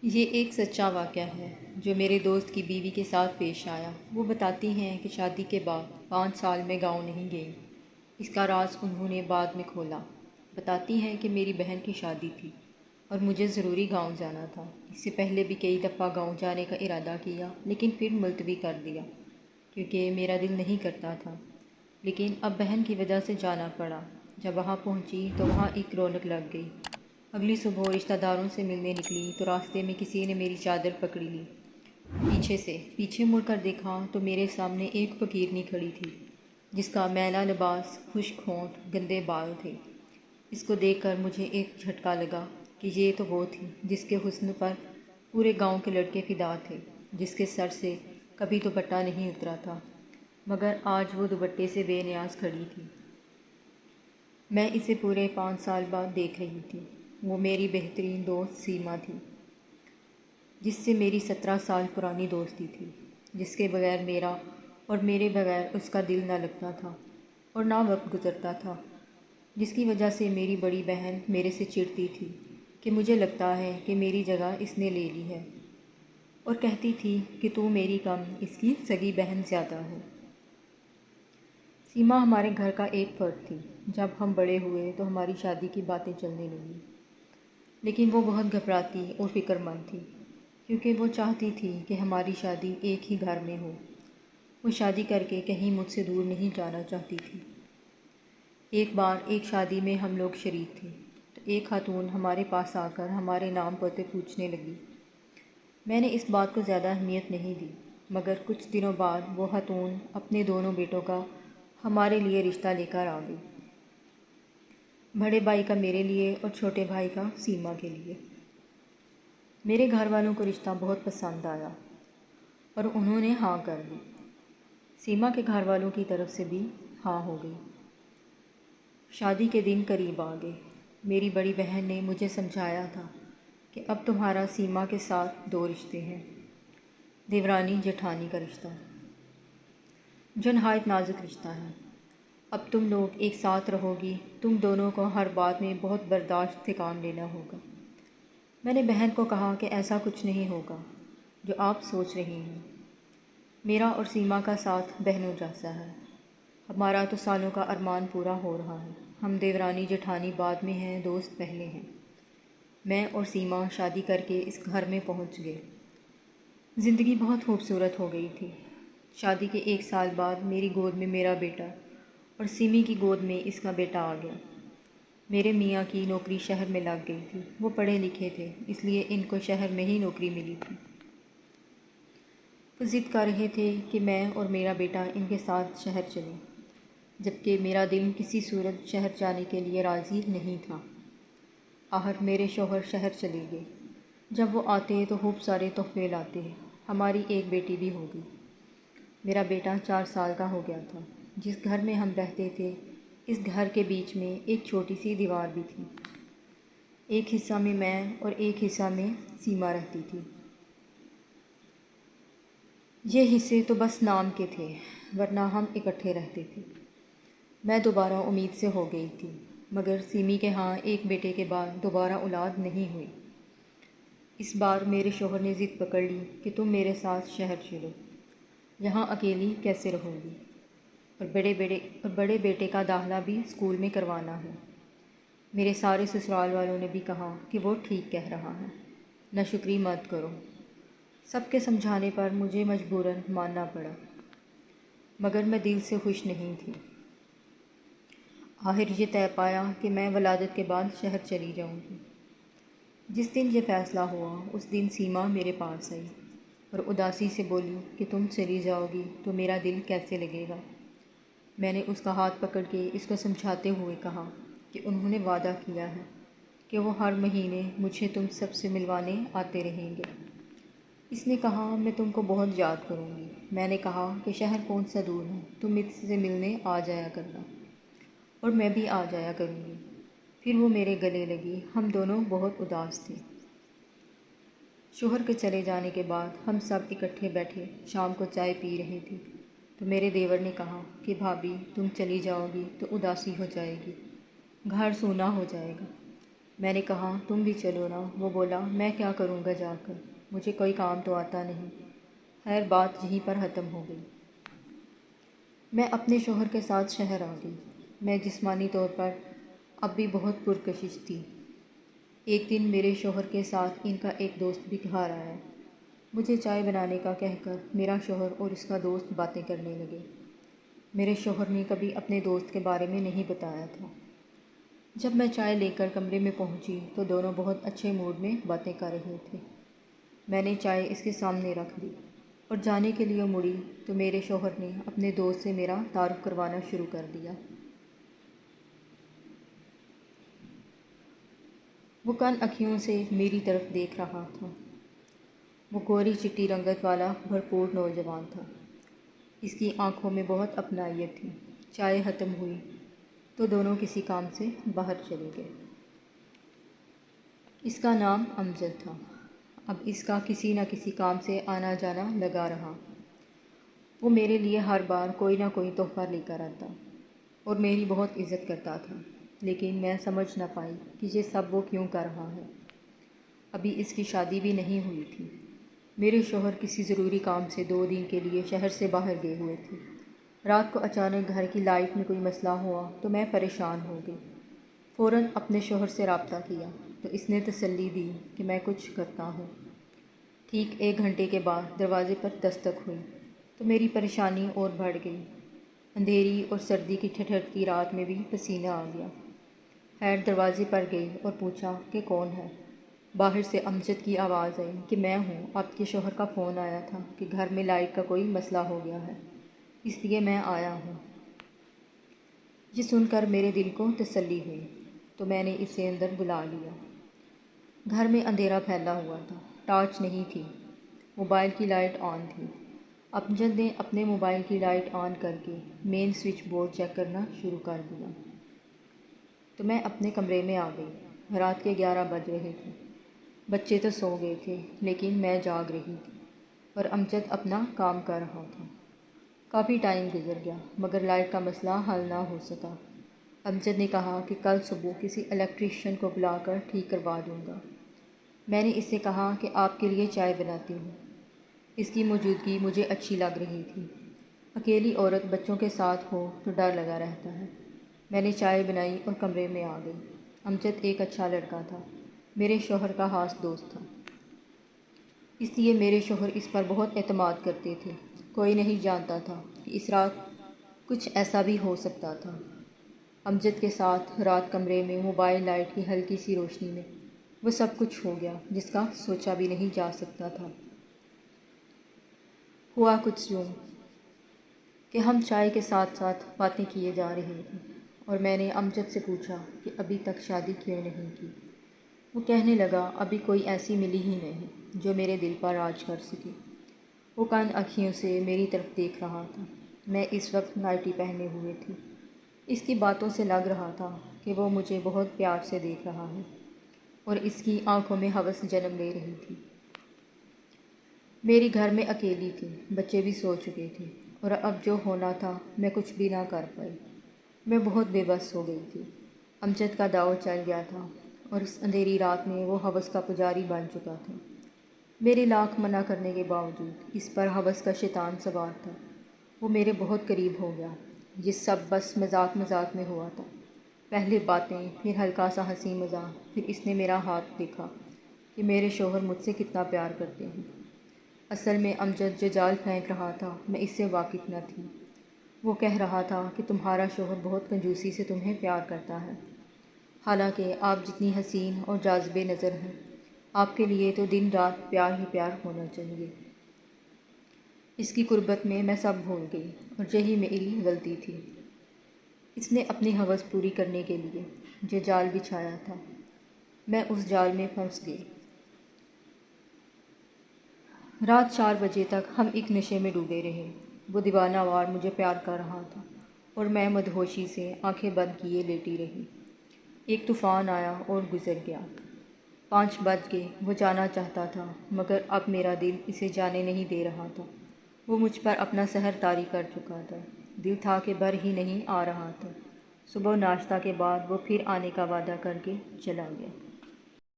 یہ ایک سچا واقعہ ہے جو میرے دوست کی بیوی کے ساتھ پیش آیا۔ وہ بتاتی ہیں کہ شادی کے بعد 5 سال میں گاؤں نہیں گئیں۔ اس کا راز انہوں نے بعد میں کھولا۔ بتاتی ہیں کہ میری بہن کی شادی تھی اور مجھے ضروری گاؤں جانا تھا۔ اس سے پہلے بھی کئی دفعہ گاؤں جانے کا ارادہ کیا لیکن پھر ملتوی کر دیا کیونکہ میرا دل نہیں کرتا تھا، لیکن اب بہن کی وجہ سے جانا پڑا۔ جب وہاں پہنچی تو وہاں ایک رونق لگ گئی۔ اگلی صبح رشتہ داروں سے ملنے نکلی تو راستے میں کسی نے میری چادر پکڑی لی۔ پیچھے مڑ کر دیکھا تو میرے سامنے ایک فقیرنی کھڑی تھی جس کا میلا لباس، خشک ہونٹ، گندے بال تھے۔ اس کو دیکھ کر مجھے ایک جھٹکا لگا کہ یہ تو وہ تھی جس کے حسن پر پورے گاؤں کے لڑکے فدا تھے، جس کے سر سے کبھی دوپٹہ نہیں اترا تھا، مگر آج وہ دوپٹے سے بے نیاز کھڑی تھی۔ میں اسے پورے 5 سال بعد دیکھ رہی تھی۔ وہ میری بہترین دوست سیما تھی، جس سے میری 17 سال پرانی دوستی تھی، جس کے بغیر میرا اور میرے بغیر اس کا دل نہ لگتا تھا اور نہ وقت گزرتا تھا، جس کی وجہ سے میری بڑی بہن میرے سے چڑھتی تھی کہ مجھے لگتا ہے کہ میری جگہ اس نے لے لی ہے، اور کہتی تھی کہ تو میری کم اس کی سگی بہن زیادہ ہے۔ سیما ہمارے گھر کا ایک فرد تھی۔ جب ہم بڑے ہوئے تو ہماری شادی کی باتیں چلنے لگیں، لیکن وہ بہت گھبراتی اور فکر مند تھی کیونکہ وہ چاہتی تھی کہ ہماری شادی ایک ہی گھر میں ہو۔ وہ شادی کر کے کہیں مجھ سے دور نہیں جانا چاہتی تھی۔ ایک بار ایک شادی میں ہم لوگ شریک تھے تو ایک خاتون ہمارے پاس آ کر ہمارے نام پتے پوچھنے لگی۔ میں نے اس بات کو زیادہ اہمیت نہیں دی، مگر کچھ دنوں بعد وہ خاتون اپنے دونوں بیٹوں کا ہمارے لیے رشتہ لے کر آ گئی، بڑے بھائی کا میرے لیے اور چھوٹے بھائی کا سیما کے لیے۔ میرے گھر والوں کو رشتہ بہت پسند آیا اور انہوں نے ہاں کر دی۔ سیما کے گھر والوں کی طرف سے بھی ہاں ہو گئی۔ شادی کے دن قریب آ گئے۔ میری بڑی بہن نے مجھے سمجھایا تھا کہ اب تمہارا سیما کے ساتھ 2 رشتے ہیں، دیورانی جیٹھانی کا رشتہ، جو نہایت نازک رشتہ ہے۔ اب تم لوگ ایک ساتھ رہو گی، تم دونوں کو ہر بات میں بہت برداشت سے کام لینا ہوگا۔ میں نے بہن کو کہا کہ ایسا کچھ نہیں ہوگا جو آپ سوچ رہی ہیں۔ میرا اور سیما کا ساتھ بہنوں جیسا ہے۔ ہمارا تو سالوں کا ارمان پورا ہو رہا ہے۔ ہم دیورانی جیٹھانی بعد میں ہیں، دوست پہلے ہیں۔ میں اور سیما شادی کر کے اس گھر میں پہنچ گئے۔ زندگی بہت خوبصورت ہو گئی تھی۔ شادی کے 1 سال بعد میری گود میں میرا بیٹا اور سیمی کی گود میں اس کا بیٹا آ گیا۔ میرے میاں کی نوکری شہر میں لگ گئی تھی۔ وہ پڑھے لکھے تھے، اس لیے ان کو شہر میں ہی نوکری ملی تھی۔ وہ ضد کر رہے تھے کہ میں اور میرا بیٹا ان کے ساتھ شہر چلیں، جبکہ میرا دل کسی صورت شہر جانے کے لیے راضی نہیں تھا۔ آخر میرے شوہر شہر چلے گئے۔ جب وہ آتے تو خوب سارے تحفے لاتے۔ ہماری ایک بیٹی بھی ہو گئی۔ میرا بیٹا 4 سال کا ہو گیا تھا۔ جس گھر میں ہم رہتے تھے، اس گھر کے بیچ میں ایک چھوٹی سی دیوار بھی تھی۔ ایک حصہ میں اور ایک حصہ میں سیما رہتی تھی۔ یہ حصے تو بس نام کے تھے، ورنہ ہم اکٹھے رہتے تھے۔ میں دوبارہ امید سے ہو گئی تھی، مگر سیمی کے ہاں ایک بیٹے کے بعد دوبارہ اولاد نہیں ہوئی۔ اس بار میرے شوہر نے ضد پکڑ لی کہ تم میرے ساتھ شہر چلو، یہاں اکیلی کیسے رہو گی، اور بڑے بیٹے کا داخلہ بھی اسکول میں کروانا ہے۔ میرے سارے سسرال والوں نے بھی کہا کہ وہ ٹھیک کہہ رہا ہے، ناشکری مت کرو۔ سب کے سمجھانے پر مجھے مجبوراً ماننا پڑا، مگر میں دل سے خوش نہیں تھی۔ آخر یہ طے پایا کہ میں ولادت کے بعد شہر چلی جاؤں گی۔ جس دن یہ فیصلہ ہوا اس دن سیما میرے پاس آئی اور اداسی سے بولی کہ تم چلی جاؤ گی تو میرا دل کیسے لگے گا۔ میں نے اس کا ہاتھ پکڑ کے اس کو سمجھاتے ہوئے کہا کہ انہوں نے وعدہ کیا ہے کہ وہ ہر مہینے مجھے تم سب سے ملوانے آتے رہیں گے۔ اس نے کہا میں تم کو بہت یاد کروں گی۔ میں نے کہا کہ شہر کون سا دور ہے، تم مجھ سے ملنے آ جایا کرنا، اور میں بھی آ جایا کروں گی۔ پھر وہ میرے گلے لگی۔ ہم دونوں بہت اداس تھے۔ شوہر کے چلے جانے کے بعد ہم سب اکٹھے بیٹھے شام کو چائے پی رہے تھے تو میرے دیور نے کہا کہ بھابھی تم چلی جاؤ گی تو اداسی ہو جائے گی، گھر سونا ہو جائے گا۔ میں نے کہا تم بھی چلو نا۔ وہ بولا میں کیا کروں گا جا کر، مجھے کوئی کام تو آتا نہیں۔ خیر بات یہیں پر ختم ہو گئی۔ میں اپنے شوہر کے ساتھ شہر آ گئی۔ میں جسمانی طور پر اب بھی بہت پرکشش تھی۔ ایک دن میرے شوہر کے ساتھ ان کا ایک دوست بھی گھر آیا۔ مجھے چائے بنانے کا کہہ کر میرا شوہر اور اس کا دوست باتیں کرنے لگے۔ میرے شوہر نے کبھی اپنے دوست کے بارے میں نہیں بتایا تھا۔ جب میں چائے لے کر کمرے میں پہنچی تو دونوں بہت اچھے موڈ میں باتیں کر رہے تھے۔ میں نے چائے اس کے سامنے رکھ دی اور جانے کے لیے مڑی تو میرے شوہر نے اپنے دوست سے میرا تعارف کروانا شروع کر دیا۔ وہ کن اکھیوں سے میری طرف دیکھ رہا تھا۔ وہ گوری چٹی رنگت والا بھرپور نوجوان تھا۔ اس کی آنکھوں میں بہت اپنائیت تھی۔ چائے ختم ہوئی تو دونوں کسی کام سے باہر چلے گئے۔ اس کا نام امجد تھا۔ اب اس کا کسی نہ کسی کام سے آنا جانا لگا رہا۔ وہ میرے لیے ہر بار کوئی نہ کوئی تحفہ لے کر آتا اور میری بہت عزت کرتا تھا، لیکن میں سمجھ نہ پائی کہ یہ سب وہ کیوں کر رہا ہے۔ ابھی اس کی شادی بھی نہیں ہوئی تھی۔ میرے شوہر کسی ضروری کام سے 2 دن کے لیے شہر سے باہر گئے ہوئے تھے۔ رات کو اچانک گھر کی لائٹ میں کوئی مسئلہ ہوا تو میں پریشان ہو گئی۔ فوراً اپنے شوہر سے رابطہ کیا تو اس نے تسلی دی کہ میں کچھ کرتا ہوں۔ ٹھیک 1 گھنٹے کے بعد دروازے پر دستک ہوئی تو میری پریشانی اور بڑھ گئی۔ اندھیری اور سردی کی ٹھٹھرتی رات میں بھی پسینہ آ گیا۔ خیر دروازے پر گئی اور پوچھا کہ کون ہے۔ باہر سے امجد کی آواز آئی کہ میں ہوں، آپ کے شوہر کا فون آیا تھا کہ گھر میں لائٹ کا کوئی مسئلہ ہو گیا ہے، اس لیے میں آیا ہوں۔ یہ سن کر میرے دل کو تسلی ہوئی تو میں نے اسے اندر بلا لیا۔ گھر میں اندھیرا پھیلا ہوا تھا، ٹارچ نہیں تھی، موبائل کی لائٹ آن تھی۔ امجد نے اپنے موبائل کی لائٹ آن کر کے مین سوئچ بورڈ چیک کرنا شروع کر دیا تو میں اپنے کمرے میں آ گئی۔ رات کے 11 بج رہے تھے۔ بچے تو سو گئے تھے لیکن میں جاگ رہی تھی اور امجد اپنا کام کر رہا تھا۔ کافی ٹائم گزر گیا مگر لائٹ کا مسئلہ حل نہ ہو سکا۔ امجد نے کہا کہ کل صبح کسی الیکٹریشین کو بلا کر ٹھیک کروا دوں گا۔ میں نے اس سے کہا کہ آپ کے لیے چائے بناتی ہوں۔ اس کی موجودگی مجھے اچھی لگ رہی تھی۔ اکیلی عورت بچوں کے ساتھ ہو تو ڈر لگا رہتا ہے۔ میں نے چائے بنائی اور کمرے میں آ گئی۔ امجد ایک اچھا لڑکا تھا، میرے شوہر کا خاص دوست تھا، اس لیے میرے شوہر اس پر بہت اعتماد کرتے تھے۔ کوئی نہیں جانتا تھا کہ اس رات کچھ ایسا بھی ہو سکتا تھا۔ امجد کے ساتھ رات کمرے میں موبائل لائٹ کی ہلکی سی روشنی میں وہ سب کچھ ہو گیا جس کا سوچا بھی نہیں جا سکتا تھا۔ ہوا کچھ یوں کہ ہم چائے کے ساتھ ساتھ باتیں کیے جا رہے تھے اور میں نے امجد سے پوچھا کہ ابھی تک شادی کیوں نہیں کی۔ وہ کہنے لگا ابھی کوئی ایسی ملی ہی نہیں جو میرے دل پر راج کر سکے۔ وہ کن اکھیوں سے میری طرف دیکھ رہا تھا۔ میں اس وقت نائٹی پہنے ہوئے تھی۔ اس کی باتوں سے لگ رہا تھا کہ وہ مجھے بہت پیار سے دیکھ رہا ہے اور اس کی آنکھوں میں ہوس جنم لے رہی تھی۔ میری گھر میں اکیلی تھی، بچے بھی سو چکے تھے اور اب جو ہونا تھا میں کچھ بھی نہ کر پائی۔ میں بہت بے بس ہو گئی تھی۔ امجد کا داؤ چل گیا تھا اور اس اندھیری رات میں وہ ہوس کا پجاری بن چکا تھا۔ میرے لاکھ منع کرنے کے باوجود اس پر ہوس کا شیطان سوار تھا۔ وہ میرے بہت قریب ہو گیا۔ یہ سب بس مذاق مذاق میں ہوا تھا۔ پہلے باتیں، پھر ہلکا سا ہنسی مذاق، پھر اس نے میرا ہاتھ دیکھا کہ میرے شوہر مجھ سے کتنا پیار کرتے ہیں۔ اصل میں امجد جو جال پھینک رہا تھا میں اس سے واقف نہ تھی۔ وہ کہہ رہا تھا کہ تمہارا شوہر بہت کنجوسی سے تمہیں پیار کرتا ہے، حالانکہ آپ جتنی حسین اور جاذب نظر ہیں، آپ کے لیے تو دن رات پیار ہی پیار ہونا چاہیے۔ اس کی قربت میں میں سب بھول گئی اور یہی میری غلطی تھی۔ اس نے اپنی ہوس پوری کرنے کے لیے جو جال بچھایا تھا، میں اس جال میں پھنس گئی۔ رات 4 بجے تک ہم ایک نشے میں ڈوبے رہے۔ وہ دیوانہ وار مجھے پیار کر رہا تھا اور میں مدہوشی سے آنکھیں بند کیے لیٹی رہی۔ ایک طوفان آیا اور گزر گیا۔ 5 بج گئے۔ وہ جانا چاہتا تھا مگر اب میرا دل اسے جانے نہیں دے رہا تھا۔ وہ مجھ پر اپنا سحر طاری کر چکا تھا۔ دل تھا کہ بھر ہی نہیں آ رہا تھا۔ صبح ناشتہ کے بعد وہ پھر آنے کا وعدہ کر کے چلا گیا۔